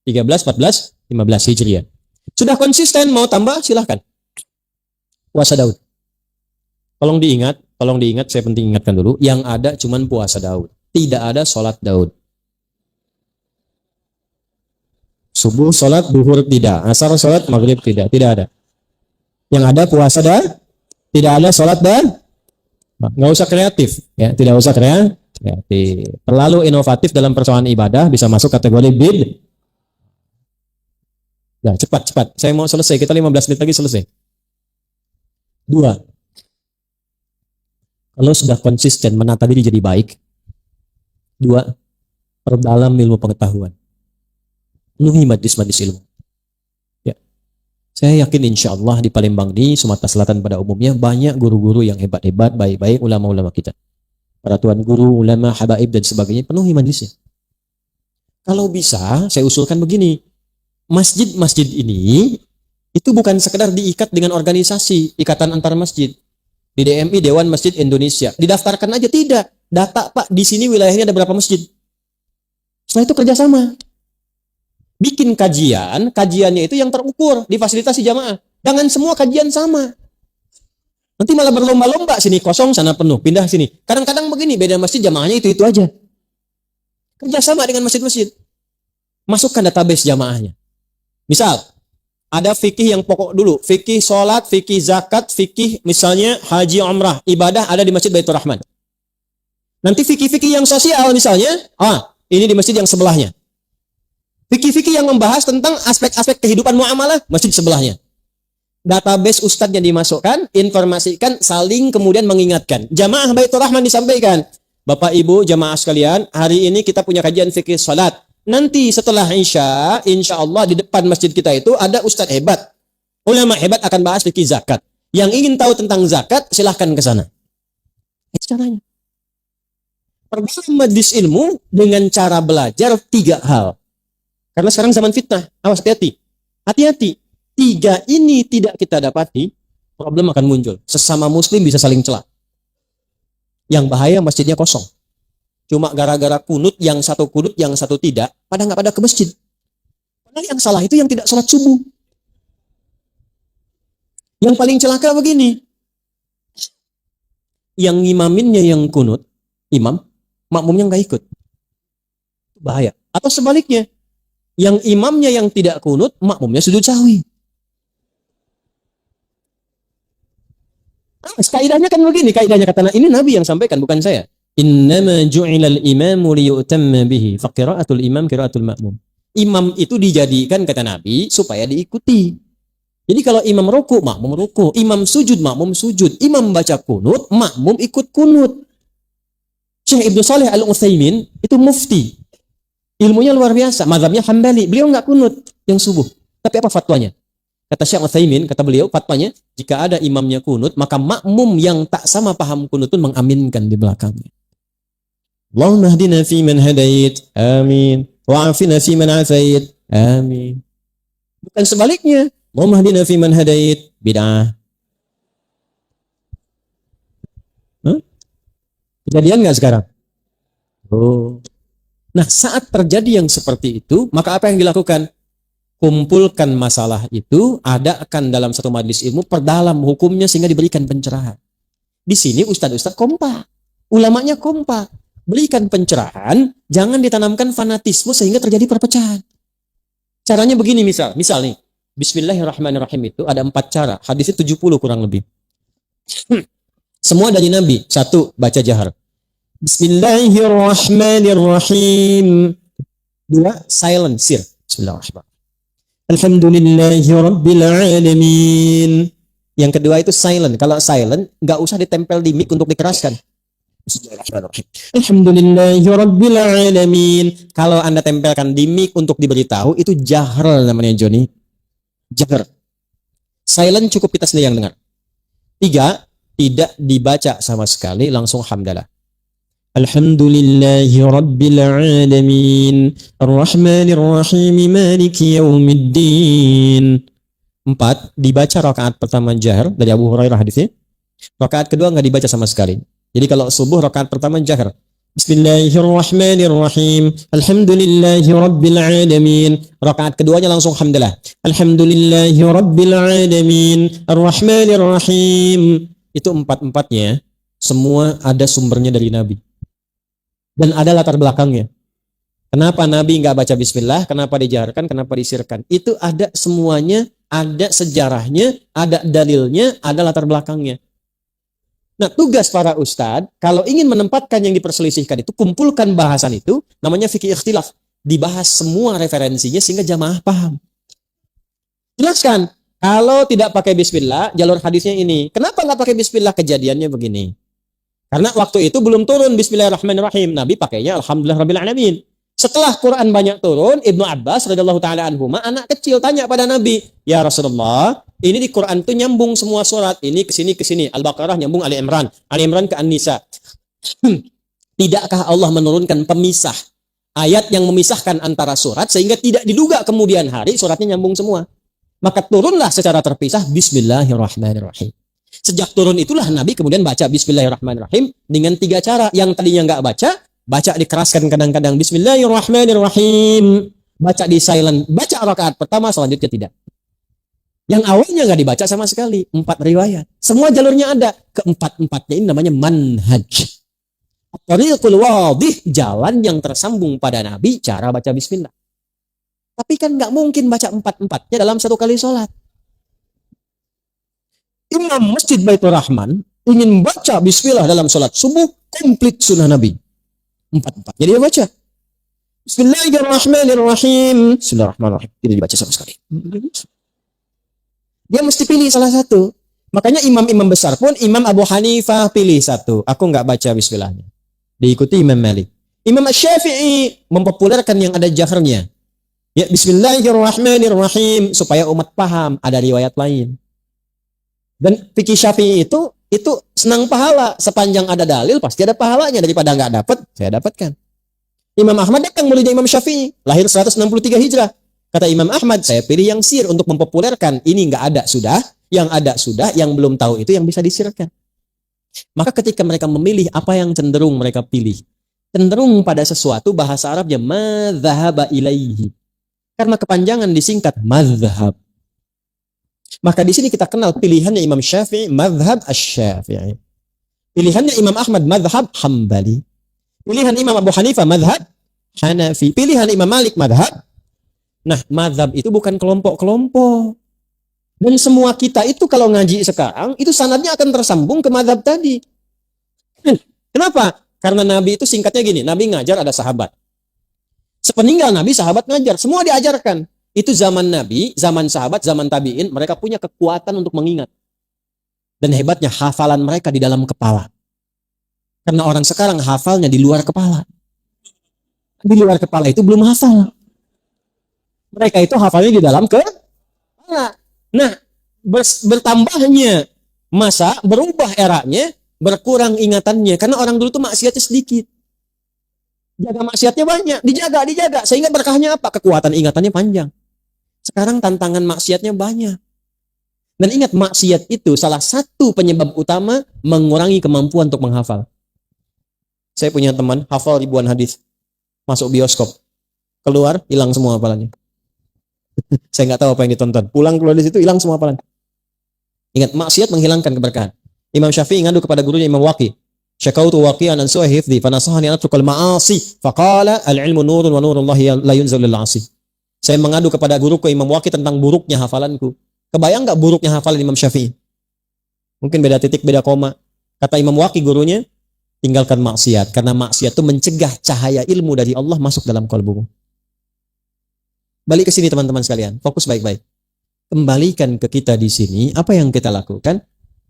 13, 14, 15 Hijriah. Sudah konsisten, mau tambah silahkan. Puasa Daud. Tolong diingat, saya penting ingatkan dulu. Yang ada cuman puasa Daud. Tidak ada sholat Daud. Subuh sholat, duhur tidak. Asar sholat, maghrib tidak. Tidak ada. Yang ada puasa dan tidak ada sholat dan nggak usah kreatif. Ya, tidak usah kreatif. Terlalu inovatif dalam persoalan ibadah bisa masuk kategori bid. Nah, cepat. Saya mau selesai. Kita 15 menit lagi selesai. 2. Kalau sudah konsisten menata diri jadi baik. 2. Perdalam ilmu pengetahuan. Penuhi majlis-majlis ilmu. Ya. Saya yakin insya Allah di Palembang di Sumatera Selatan pada umumnya banyak guru-guru yang hebat-hebat, baik-baik, ulama-ulama kita. Para tuan guru, ulama, habaib dan sebagainya, penuhi majlisnya. Kalau bisa, saya usulkan begini. Masjid-masjid ini itu bukan sekedar diikat dengan organisasi, ikatan antar masjid. Di DMI, Dewan Masjid Indonesia. Didaftarkan aja, tidak. Data, Pak, di sini wilayahnya ada berapa masjid. Setelah itu kerjasama. Bikin kajiannya itu yang terukur, difasilitasi jamaah. Jangan semua kajian sama. Nanti malah berlomba-lomba, sini kosong, sana penuh, pindah sini. Kadang-kadang begini, beda masjid jamaahnya itu aja. Kerjasama dengan masjid-masjid. Masukkan database jamaahnya. Misal, ada fikih yang pokok dulu. Fikih sholat, fikih zakat, fikih misalnya haji umrah. Ibadah ada di Masjid Baitur Rahman. Nanti fikih-fikih yang sosial misalnya, ini di masjid yang sebelahnya. Fikih-fikih yang membahas tentang aspek-aspek kehidupan muamalah, masjid sebelahnya. Database ustadz yang dimasukkan, informasikan, saling kemudian mengingatkan. Jamaah Baitur Rahman disampaikan. Bapak Ibu jamaah sekalian, hari ini kita punya kajian fikih salat. Nanti setelah Isya, insya Allah di depan masjid kita itu ada ustadz hebat. Ulama hebat akan bahas fikih zakat. Yang ingin tahu tentang zakat, silahkan ke sana. Itu caranya. Perdalam majlis ilmu dengan cara belajar 3 hal. Karena sekarang zaman fitnah. Awas, hati-hati. Hati-hati. 3 ini tidak kita dapati, problem akan muncul. Sesama muslim bisa saling celah. Yang bahaya masjidnya kosong. Cuma gara-gara kunut, yang satu kunut, yang satu tidak, pada nggak pada ke masjid. Padahal yang salah itu yang tidak sholat subuh. Yang paling celaka begini. Yang imaminnya yang kunut, imam, makmumnya nggak ikut. Bahaya. Atau sebaliknya, yang imamnya yang tidak kunut, makmumnya sujud sahwi. Kaidahnya kan begini, kaidahnya kata ini Nabi yang sampaikan, bukan saya. Innama ju'ilal imamu liyu'tamma bihi, faqira'atul imam qira'atul ma'mum. Imam itu dijadikan, kata Nabi, supaya diikuti. Jadi kalau imam ruku, makmum ruku. Imam sujud, makmum sujud. Imam baca kunut, makmum ikut kunut. Syekh Ibnu Shalih Al-Utsaimin itu mufti. Ilmunya luar biasa. Mazhabnya Hambali. Beliau nggak kunut yang subuh. Tapi apa fatwanya? Kata Syekh Utsaimin, kata beliau, fatwanya, jika ada imamnya kunut, maka makmum yang tak sama paham kunut pun mengaminkan di belakangnya. Allahumma hdina fi man hadait. Amin. Wa'afina fi man afait. Amin. Bukan sebaliknya. Allahumma hdina fi man hadait. Bid'ah. Kejadian nggak sekarang? Oh. Nah, saat terjadi yang seperti itu, maka apa yang dilakukan? Kumpulkan masalah itu, adakan dalam satu majelis ilmu, perdalam hukumnya sehingga diberikan pencerahan. Di sini ustadz-ustadz kompak, ulamanya kompak, berikan pencerahan, jangan ditanamkan fanatisme sehingga terjadi perpecahan. Caranya begini misal nih, Bismillahirrahmanirrahim itu ada 4 cara, hadisnya 70 kurang lebih. Semua dari Nabi. 1, baca jahar. Bismillahirrahmanirrahim. 2, silent, sir. Bismillahirrahmanirrahim. Alhamdulillahi rabbil alamin. Yang kedua itu silent. Kalau silent, nggak usah ditempel di mic untuk dikeraskan. Bismillahirrahmanirrahim. Alhamdulillahi rabbil alamin. Kalau Anda tempelkan di mic untuk diberitahu, itu jahar namanya, Joni. Jahar. Silent cukup kita sendiri yang dengar. 3, tidak dibaca sama sekali, langsung hamdalah. Alhamdulillahi rabbil alamin, arrahmanir rahim, maliki yaumiddin. 4, dibaca rakaat pertama jahar dari Abu Hurairah hadisnya. Rakaat kedua enggak dibaca sama sekali. Jadi kalau subuh rakaat pertama jahar. Bismillahirrahmanirrahim, alhamdulillahi rabbil alamin. Rakaat keduanya langsung hamdalah. Alhamdulillahi rabbil alamin, arrahmanir rahim. Itu 4-4-nya semua ada sumbernya dari Nabi. Dan ada latar belakangnya. Kenapa Nabi nggak baca bismillah, kenapa dijaharkan, kenapa disirkan. Itu ada semuanya, ada sejarahnya, ada dalilnya, ada latar belakangnya. Nah, tugas para ustadz, kalau ingin menempatkan yang diperselisihkan itu, kumpulkan bahasan itu, namanya fikih ikhtilaf. Dibahas semua referensinya sehingga jamaah paham. Jelaskan, kalau tidak pakai bismillah, jalur hadisnya ini. Kenapa nggak pakai bismillah? Kejadiannya begini. Karena waktu itu belum turun Bismillahirrahmanirrahim. Nabi pakainya Alhamdulillah Rabbil Alamin. Setelah Quran banyak turun, Ibnu Abbas radhiyallahu taala anhuma, anak kecil tanya pada Nabi, "Ya Rasulullah, ini di Quran itu nyambung semua surat, ini ke sini, Al-Baqarah nyambung Ali Imran ke An-Nisa. Tidakkah Allah menurunkan pemisah, ayat yang memisahkan antara surat sehingga tidak diduga kemudian hari suratnya nyambung semua? Maka turunlah secara terpisah Bismillahirrahmanirrahim." Sejak turun itulah Nabi kemudian baca Bismillahirrahmanirrahim dengan 3 cara. Yang tadinya nggak baca dikeraskan kadang-kadang Bismillahirrahmanirrahim. Baca di silent, baca rakaat pertama, selanjutnya tidak. Yang awalnya nggak dibaca sama sekali, 4 riwayat. Semua jalurnya ada. Keempat-empatnya ini namanya manhaj. Tariqul wadih, jalan yang tersambung pada Nabi, cara baca bismillah. Tapi kan nggak mungkin baca 4-empatnya dalam satu kali sholat. Imam Masjid Baitur Rahman ingin baca bismillah dalam sholat subuh, komplit sunnah Nabi. 4-4. Jadi dia baca. Bismillahirrahmanirrahim. Bismillahirrahmanirrahim. Tidak dibaca sama sekali. Dia mesti pilih salah satu. Makanya imam-imam besar pun, Imam Abu Hanifah pilih satu. Aku nggak baca bismillahnya. Diikuti Imam Malik. Imam Syafi'i mempopulerkan yang ada jahrnya. Ya, Bismillahirrahmanirrahim. Supaya umat paham, ada riwayat lain. Dan fikih Syafi'i itu itu senang pahala. Sepanjang ada dalil pasti ada pahalanya. Daripada nggak dapat, saya dapatkan. Imam Ahmad datang muridnya Imam Syafi'i, lahir 163 Hijrah. Kata Imam Ahmad, saya pilih yang sir untuk mempopulerkan. Ini nggak ada sudah, yang ada sudah, yang belum tahu itu yang bisa disirkan. Maka ketika mereka memilih, apa yang cenderung mereka pilih? Cenderung pada sesuatu, bahasa Arabnya madzhaba ilaihi. Karena kepanjangan disingkat madzhab. Maka di sini kita kenal pilihannya Imam Syafi'i, madzhab asy-Syafi'i. Pilihannya Imam Ahmad, madzhab Hambali. Pilihan Imam Abu Hanifah, madzhab Hanafi. Pilihan Imam Malik, madzhab. Nah, madzhab itu bukan kelompok-kelompok. Dan semua kita itu kalau ngaji sekarang, itu sanadnya akan tersambung ke madzhab tadi. Kenapa? Karena Nabi itu singkatnya gini, Nabi ngajar ada sahabat. Sepeninggal Nabi, sahabat ngajar. Semua diajarkan. Itu zaman Nabi, zaman sahabat, zaman tabi'in, mereka punya kekuatan untuk mengingat. Dan hebatnya hafalan mereka di dalam kepala. Karena orang sekarang hafalnya di luar kepala. Di luar kepala itu belum hafal. Mereka itu hafalnya di dalam kepala. Nah, bertambahnya masa, berubah eranya, berkurang ingatannya. Karena orang dulu tuh maksiatnya sedikit. Jaga maksiatnya banyak, dijaga. Sehingga berkahnya apa? Kekuatan ingatannya panjang. Sekarang tantangan maksiatnya banyak. Dan ingat, maksiat itu salah satu penyebab utama mengurangi kemampuan untuk menghafal. Saya punya teman, hafal ribuan hadis. Masuk bioskop. Keluar, hilang semua hafalannya. Saya nggak tahu apa yang ditonton. Pulang keluar dari situ, hilang semua hafalan. Ingat, maksiat menghilangkan keberkahan. Imam Syafi'i ngadu kepada gurunya Imam Waqi. Syakautu waqi'an an su'a hifdhi fanasahani an atrukal ma'asi faqala al-ilmu nurun wa nurullahi la yunzal lil 'asi. Saya mengadu kepada guruku Imam Waqi tentang buruknya hafalanku. Kebayang enggak buruknya hafalan Imam Syafi'i? Mungkin beda titik, beda koma. Kata Imam Waqi gurunya, tinggalkan maksiat karena maksiat itu mencegah cahaya ilmu dari Allah masuk dalam kalbumu. Balik ke sini teman-teman sekalian, fokus baik-baik. Kembalikan ke kita di sini, apa yang kita lakukan?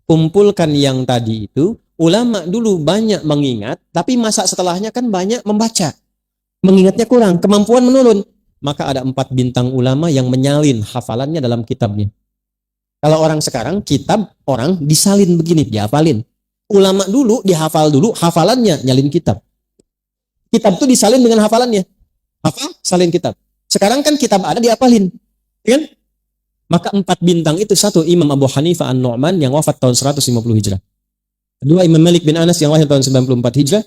Kumpulkan yang tadi itu. Ulama dulu banyak mengingat, tapi masa setelahnya kan banyak membaca. Mengingatnya kurang, kemampuan menurun. Maka ada 4 bintang ulama yang menyalin hafalannya dalam kitabnya. Kalau orang sekarang, kitab orang disalin begini, dihafalin. Ulama dulu dihafal dulu, hafalannya nyalin kitab. Kitab itu disalin dengan hafalannya. Hafal, salin kitab. Sekarang kan kitab ada dihafalin. Kan? Maka 4 bintang itu, satu Imam Abu Hanifah An-Nu'man yang wafat tahun 150 Hijrah. Kedua Imam Malik bin Anas yang lahir tahun 94 Hijrah.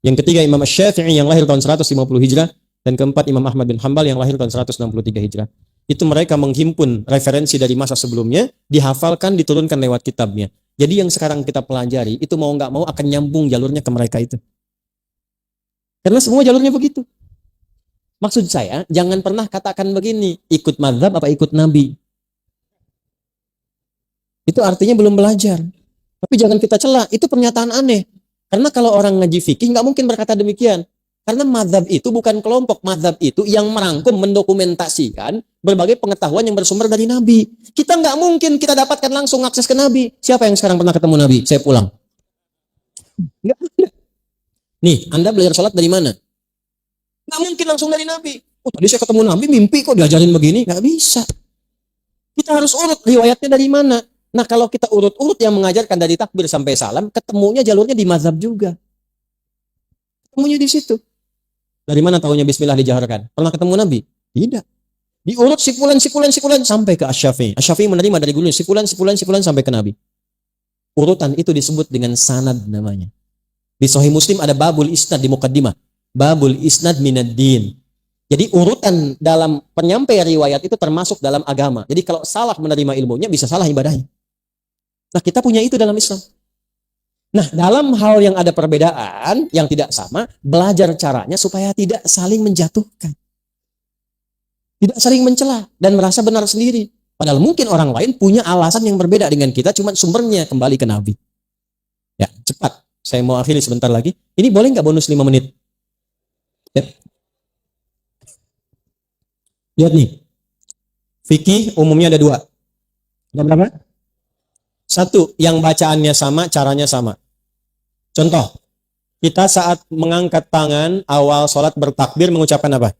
Yang ketiga Imam Asy-Syafi'i yang lahir tahun 150 Hijrah. Dan keempat Imam Ahmad bin Hanbal yang lahir tahun 163 Hijrah. Itu mereka menghimpun referensi dari masa sebelumnya, dihafalkan, diturunkan lewat kitabnya. Jadi yang sekarang kita pelajari, itu mau nggak mau akan nyambung jalurnya ke mereka itu. Karena semua jalurnya begitu. Maksud saya, jangan pernah katakan begini, ikut mazhab apa ikut Nabi. Itu artinya belum belajar. Tapi jangan kita cela, itu pernyataan aneh. Karena kalau orang ngaji fikih nggak mungkin berkata demikian. Karena mazhab itu bukan kelompok, mazhab itu yang merangkum, mendokumentasikan berbagai pengetahuan yang bersumber dari Nabi. Kita nggak mungkin kita dapatkan langsung akses ke Nabi. Siapa yang sekarang pernah ketemu Nabi? Saya pulang. Nggak ada. Nih, Anda belajar salat dari mana? Nggak mungkin langsung dari Nabi. Oh, tadi saya ketemu Nabi, mimpi kok diajarin begini. Nggak bisa. Kita harus urut riwayatnya dari mana. Nah, kalau kita urut-urut yang mengajarkan dari takbir sampai salam, ketemunya jalurnya di mazhab juga. Ketemunya di situ. Dari mana tahunya bismillah dijaharkan? Pernah ketemu Nabi? Tidak. Diurut sikulan sampai ke Asy-Syafi'i. Asy-Syafi'i menerima dari gurunya sikulan sampai ke Nabi. Urutan itu disebut dengan sanad namanya. Di Sahih Muslim ada babul isnad di muqaddimah. Babul isnad minad din. Jadi urutan dalam penyampaian riwayat itu termasuk dalam agama. Jadi kalau salah menerima ilmunya bisa salah ibadahnya. Nah, kita punya itu dalam Islam. Nah, dalam hal yang ada perbedaan, yang tidak sama, belajar caranya supaya tidak saling menjatuhkan. Tidak saling mencela dan merasa benar sendiri. Padahal mungkin orang lain punya alasan yang berbeda dengan kita, cuma sumbernya kembali ke Nabi. Ya, cepat. Saya mau akhiri sebentar lagi. Ini boleh nggak bonus 5 menit? Ya. Lihat nih. Fikih umumnya ada 2. Ada berapa? 1, yang bacaannya sama, caranya sama. Contoh, kita saat mengangkat tangan awal sholat bertakbir mengucapkan apa?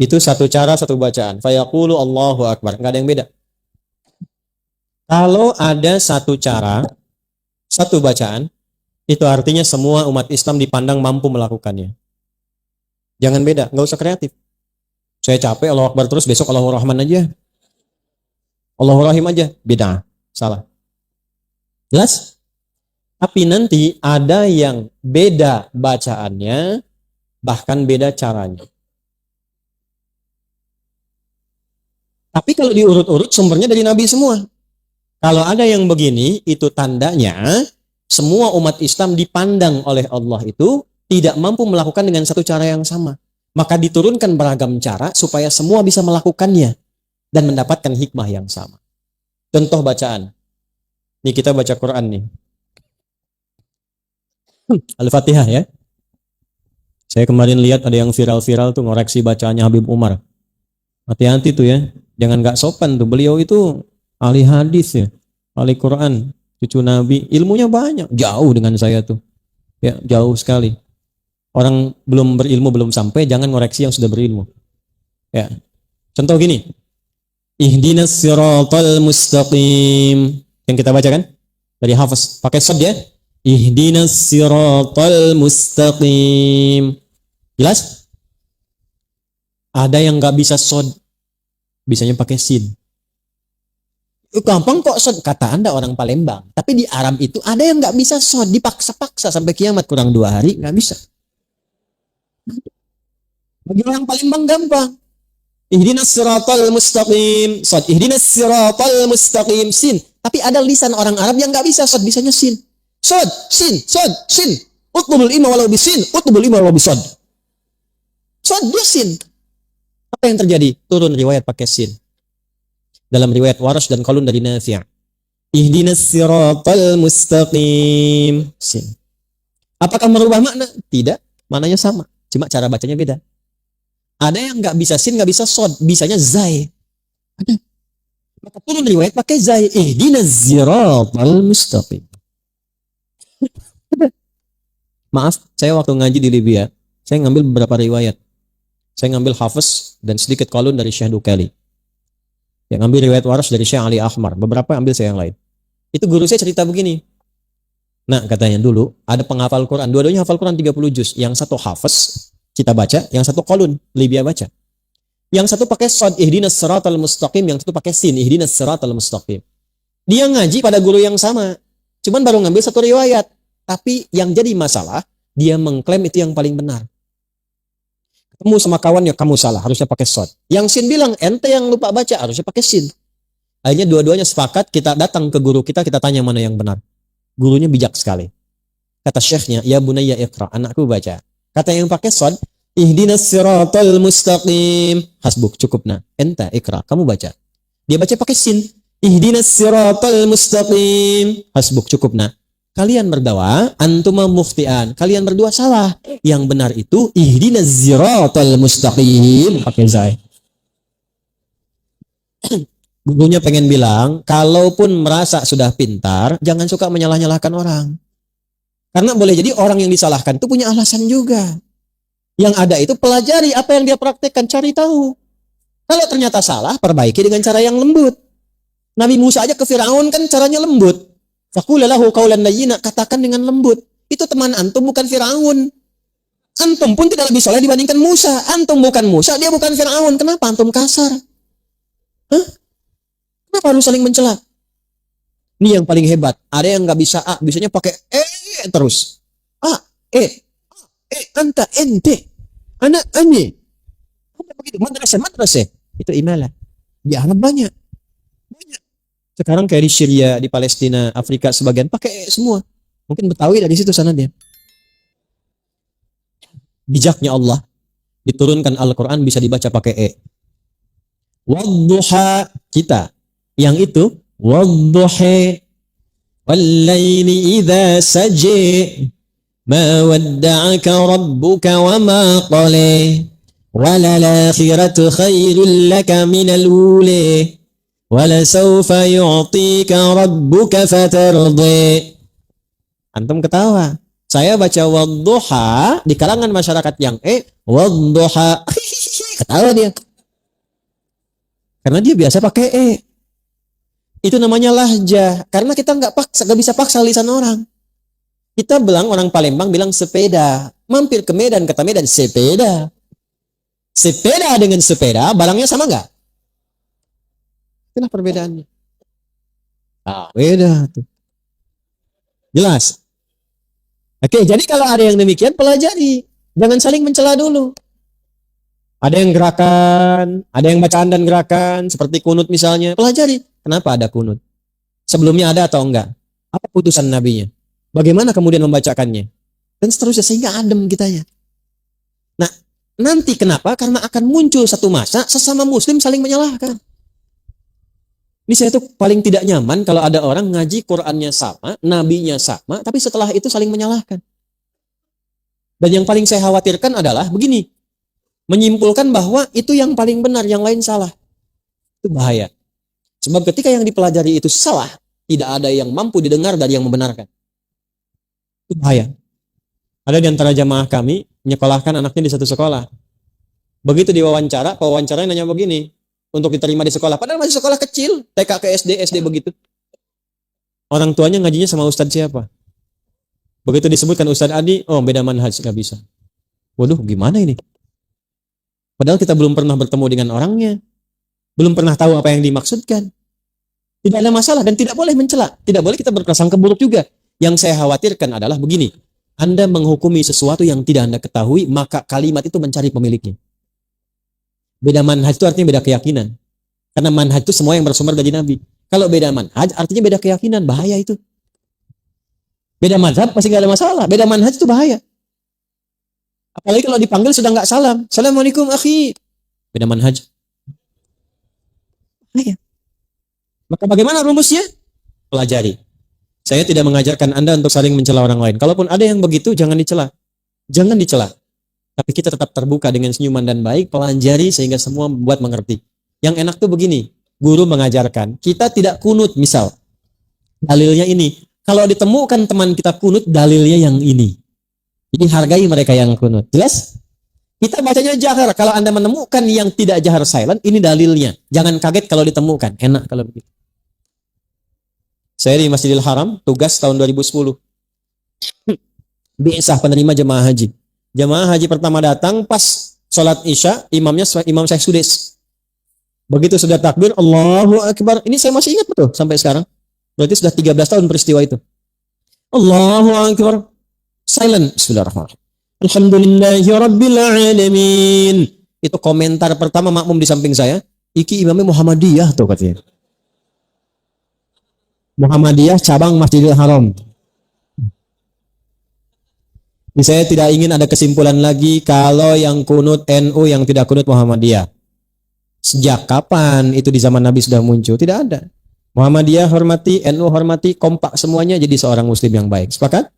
Itu 1 cara, 1 bacaan. Fayaqulu Allahu Akbar. Nggak ada yang beda. Kalau ada satu cara, satu bacaan, itu artinya semua umat Islam dipandang mampu melakukannya. Jangan beda, nggak usah kreatif. Saya capek Allahu Akbar terus, besok Allahu Rahman aja. Allahu Rahim aja, beda, salah. Jelas? Tapi nanti ada yang beda bacaannya, bahkan beda caranya. Tapi kalau diurut-urut sumbernya dari Nabi semua. Kalau ada yang begini, itu tandanya semua umat Islam dipandang oleh Allah itu tidak mampu melakukan dengan satu cara yang sama. Maka diturunkan beragam cara supaya semua bisa melakukannya dan mendapatkan hikmah yang sama. Contoh bacaan. Nih kita baca Quran nih. Al-Fatihah ya. Saya kemarin lihat ada yang viral-viral tuh ngoreksi bacaannya Habib Umar. Hati-hati tuh ya. Jangan gak sopan tuh. Beliau itu ahli hadis ya. Ahli Quran. Cucu Nabi. Ilmunya banyak. Jauh dengan saya tuh. Ya jauh sekali. Orang belum berilmu belum sampai, jangan ngoreksi yang sudah berilmu. Ya. Contoh gini. Ihdinas siratal mustaqim. Yang kita baca kan? Dari Hafiz. Pakai shad ya. Ihdinas siratal mustaqim. Jelas? Ada yang nggak bisa shad. Bisanya pakai sin. Gampang kok shad. Kata Anda orang Palembang. Tapi di Arab itu ada yang nggak bisa shad. Dipaksa-paksa sampai kiamat kurang 2 hari. Nggak bisa. Bagi orang Palembang gampang. Ihdinas siratal mustaqim. Shad. Ihdinas siratal mustaqim. Sin. Tapi ada lisan orang Arab yang nggak bisa shad. Bisanya sin. Shad. Sin. Shad. Sin. Utlubul ilma walau bisin. Utlubul ilma walau bisad. Shad. Dia sin. Apa yang terjadi? Turun riwayat pakai sin. Dalam riwayat Warash dan Qalun dari Nafi'. Ihdinas siratal mustaqim. Sin. Apakah merubah makna? Tidak. Maknanya sama. Cuma cara bacanya beda. Ada yang nggak bisa sin, nggak bisa shad, bisanya zai. Ada. Maka turun riwayat pakai zai. Ihdinas siratal mustaqim. Maaf, saya waktu ngaji di Libya, saya ngambil beberapa riwayat. Saya ngambil Hafiz dan sedikit Qalun dari Syekh Dukali. Yang ngambil riwayat Warash dari Syekh Ali Ahmar. Beberapa ambil saya yang lain. Itu guru saya cerita begini. Nah, katanya dulu ada penghafal Quran. Dua-duanya hafal Quran 30 juz. Yang satu Hafiz, kita baca, yang satu Qalun, Libya baca. Yang satu pakai shad, ihdinas siratal mustaqim, yang satu pakai sin, ihdinas siratal mustaqim. Dia ngaji pada guru yang sama. Cuman baru ngambil satu riwayat. Tapi yang jadi masalah, dia mengklaim itu yang paling benar. Ketemu sama kawannya, kamu salah, harusnya pakai shad. Yang sin bilang, ente yang lupa baca, harusnya pakai sin. Akhirnya dua-duanya sepakat, kita datang ke guru kita tanya mana yang benar. Gurunya bijak sekali. Kata syekhnya, ya bunayya iqra, anakku baca. Kata yang pakai shad, ihdinas siratal mustaqim. Hasbuk, cukup nah. Enta iqra, kamu baca. Dia baca pakai sin. Ihdinas siratal mustaqim. Hasbuk, cukup nah. Kalian berdua, antuma muftian. Kalian berdua salah. Yang benar itu ihdinas siratal mustaqim. Pakai zai. Gurunya pengen bilang, kalaupun merasa sudah pintar, jangan suka menyalah-nyalahkan orang. Karena boleh jadi orang yang disalahkan itu punya alasan juga. Yang ada itu pelajari apa yang dia praktekkan, cari tahu. Kalau ternyata salah, perbaiki dengan cara yang lembut. Nabi Musa aja ke Firaun kan caranya lembut. Faqula lahu qawlan layyina, katakan dengan lembut. Itu teman antum, bukan Firaun. Antum pun tidak lebih soleh dibandingkan Musa. Antum bukan Musa, dia bukan Firaun. Kenapa antum kasar? Hah? Kenapa harus saling mencela? Ini yang paling hebat. Ada yang nggak bisa A, bisanya pakai terus. A, anta, ente, anak, ane. Begitu, madrasah. Itu imalah. Di Arab banyak. Sekarang kayak di Syria, di Palestina, Afrika sebagian pakai semua. Mungkin Betawi dari situ sana dia. Bijaknya Allah diturunkan Al-Quran bisa dibaca pakai Wadduha kita. Yang itu wadduha wallaili idza saji ma wadda'aka rabbuka wa ma qala walal akhiratu khairul laka minal ula walasawfa yu'tika rabbuka fatardi. Antum ketawa. Saya baca wadduha di kalangan masyarakat yang wadduha. Ketawa dia. Karena dia biasa pakai Itu namanya lahjah. Karena kita nggak bisa paksa lisan orang. Kita bilang, orang Palembang bilang sepeda. Mampir ke Medan, kata Medan, sepeda. Sepeda dengan sepeda, barangnya sama nggak? Itulah perbedaannya. Beda tuh. Jelas? Oke, jadi kalau ada yang demikian, pelajari. Jangan saling mencela dulu. Ada yang gerakan, ada yang bacaan dan gerakan, seperti kunut misalnya. Pelajari, kenapa ada kunut? Sebelumnya ada atau enggak? Apa putusan nabinya? Bagaimana kemudian membacakannya? Dan seterusnya, sehingga adem kitanya. Nah, nanti kenapa? Karena akan muncul satu masa sesama muslim saling menyalahkan. Ini saya tuh paling tidak nyaman kalau ada orang ngaji Qur'annya sama, nabinya sama, tapi setelah itu saling menyalahkan. Dan yang paling saya khawatirkan adalah begini, menyimpulkan bahwa itu yang paling benar, yang lain salah. Itu bahaya. Sebab ketika yang dipelajari itu salah, tidak ada yang mampu didengar dari yang membenarkan. Itu bahaya. Ada di antara jamaah kami menyekolahkan anaknya di satu sekolah. Begitu diwawancara, pewawancaranya nanya begini, untuk diterima di sekolah. Padahal masih sekolah kecil, TK ke SD, SD begitu. Orang tuanya ngajinya sama ustadz siapa? Begitu disebutkan Ustadz Adi, oh beda manhaj, nggak bisa. Waduh, gimana ini? Padahal kita belum pernah bertemu dengan orangnya. Belum pernah tahu apa yang dimaksudkan. Tidak ada masalah dan tidak boleh mencela. Tidak boleh kita berprasangka buruk juga. Yang saya khawatirkan adalah begini. Anda menghukumi sesuatu yang tidak Anda ketahui, maka kalimat itu mencari pemiliknya. Beda manhaj itu artinya beda keyakinan. Karena manhaj itu semua yang bersumber dari Nabi. Kalau beda manhaj artinya beda keyakinan. Bahaya itu. Beda mazhab pasti nggak ada masalah. Beda manhaj itu bahaya. Apalagi kalau dipanggil sudah nggak salam. Assalamualaikum akhi. Beda manhaj. Bahaya. Maka bagaimana rumusnya? Pelajari. Saya tidak mengajarkan Anda untuk saling mencela orang lain. Kalaupun ada yang begitu, jangan dicela. Jangan dicela. Tapi kita tetap terbuka dengan senyuman dan baik, pelajari sehingga semua membuat mengerti. Yang enak tuh begini, guru mengajarkan, kita tidak kunut misal. Dalilnya ini. Kalau ditemukan teman kita kunut, dalilnya yang ini. Jadi hargai mereka yang kunut. Jelas? Kita bacanya jahar. Kalau Anda menemukan yang tidak jahar silent, ini dalilnya. Jangan kaget kalau ditemukan. Enak kalau begitu. Saya di Masjidil Haram, tugas tahun 2010. Biasah penerima jemaah haji. Jemaah haji pertama datang pas sholat isya, imamnya Imam Syekh Sudes. Begitu sudah takbir, Allahu Akbar. Ini saya masih ingat betul sampai sekarang. Berarti sudah 13 tahun peristiwa itu. Allahu Akbar. Silent. Bismillahirrahmanirrahim. Alhamdulillahirabbil alamin. Itu komentar pertama makmum di samping saya. Iki imamnya Muhammadiyah tuh katanya. Muhammadiyah cabang Masjidil Haram. Ini saya tidak ingin ada kesimpulan lagi kalau yang kunut NU, yang tidak kunut Muhammadiyah. Sejak kapan itu di zaman Nabi sudah muncul? Tidak ada. Muhammadiyah hormati, NU hormati, kompak semuanya jadi seorang muslim yang baik. Sepakat?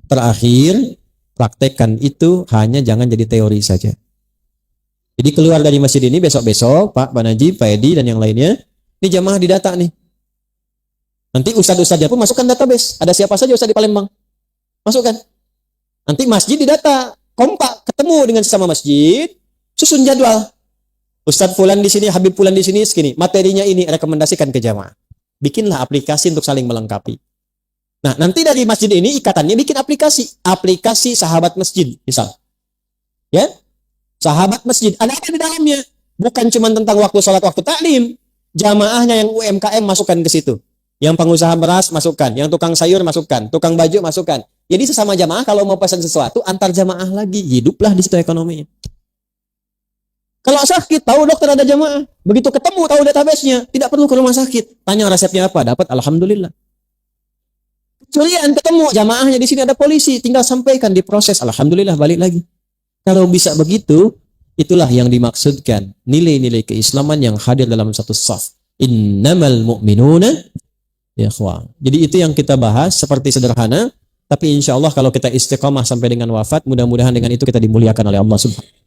Terakhir, praktekkan itu, hanya jangan jadi teori saja. Jadi keluar dari masjid ini besok-besok, Pak Najib, Pak Edi, dan yang lainnya, ini jamaah didata nih. Nanti ustadz-ustadznya pun masukkan database. Ada siapa saja ustadz di Palembang? Masukkan. Nanti masjid didata, kompak, ketemu dengan sesama masjid, susun jadwal. Ustadz Fulan di sini, Habib Fulan di sini, segini. Materinya ini, rekomendasikan ke jamaah. Bikinlah aplikasi untuk saling melengkapi. Nah, nanti dari masjid ini ikatannya bikin aplikasi sahabat masjid, misal. Ya? Sahabat masjid, ada apa di dalamnya? Bukan cuma tentang waktu sholat, waktu taklim. Jamaahnya yang UMKM masukkan ke situ. Yang pengusaha beras masukkan, yang tukang sayur masukkan, tukang baju masukkan. Jadi sesama jamaah kalau mau pesan sesuatu antar jamaah lagi, hiduplah di situ ekonominya. Kalau sakit tahu dokter ada jamaah, begitu ketemu tahu database-nya, tidak perlu ke rumah sakit. Tanya resepnya apa, dapat alhamdulillah. Kecualian ketemu jamaahnya di sini ada polisi, tinggal sampaikan diproses, alhamdulillah balik lagi. Kalau bisa begitu, itulah yang dimaksudkan nilai-nilai keislaman yang hadir dalam satu shaf. Innamal mu'minuna ikhwah. Jadi itu yang kita bahas seperti sederhana, tapi insya Allah kalau kita istiqamah sampai dengan wafat, mudah-mudahan dengan itu kita dimuliakan oleh Allah Subhanahu.